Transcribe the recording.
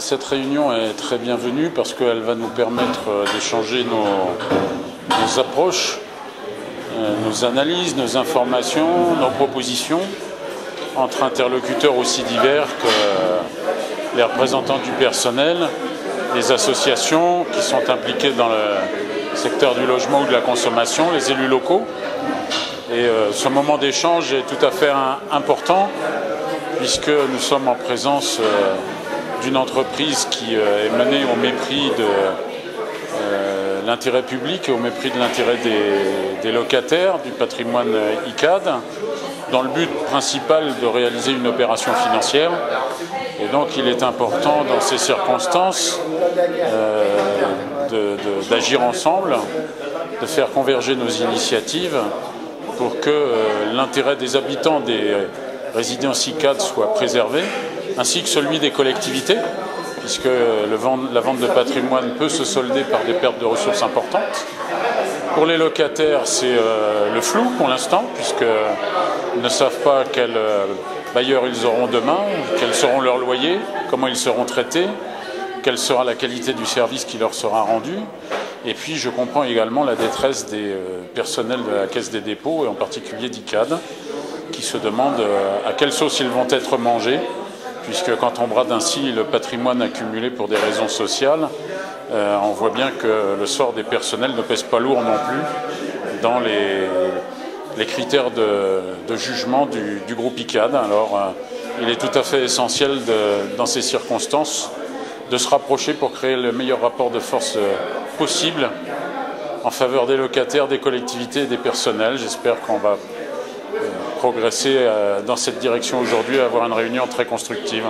Cette réunion est très bienvenue parce qu'elle va nous permettre d'échanger nos approches, nos analyses, nos informations, nos propositions entre interlocuteurs aussi divers que les représentants du personnel, les associations qui sont impliquées dans le secteur du logement ou de la consommation, les élus locaux. Et ce moment d'échange est tout à fait important puisque nous sommes en présence d'une entreprise qui est menée au mépris de l'intérêt public et au mépris de l'intérêt des locataires, du patrimoine ICAD, dans le but principal de réaliser une opération financière. Et donc il est important dans ces circonstances d'agir ensemble, de faire converger nos initiatives pour que l'intérêt des habitants des résidences ICAD soit préservé, ainsi que celui des collectivités, puisque la vente de patrimoine peut se solder par des pertes de ressources importantes. Pour les locataires, c'est le flou pour l'instant, puisqu'ils ne savent pas quel bailleur ils auront demain, quels seront leurs loyers, comment ils seront traités, quelle sera la qualité du service qui leur sera rendu. Et puis je comprends également la détresse des personnels de la Caisse des dépôts, et en particulier d'ICAD, qui se demandent à quelle sauce ils vont être mangés, puisque quand on brade ainsi le patrimoine accumulé pour des raisons sociales, on voit bien que le sort des personnels ne pèse pas lourd non plus dans les critères de jugement du groupe ICAD. Alors il est tout à fait essentiel dans ces circonstances de se rapprocher pour créer le meilleur rapport de force possible en faveur des locataires, des collectivités et des personnels. J'espère qu'on va progresser dans cette direction aujourd'hui et avoir une réunion très constructive.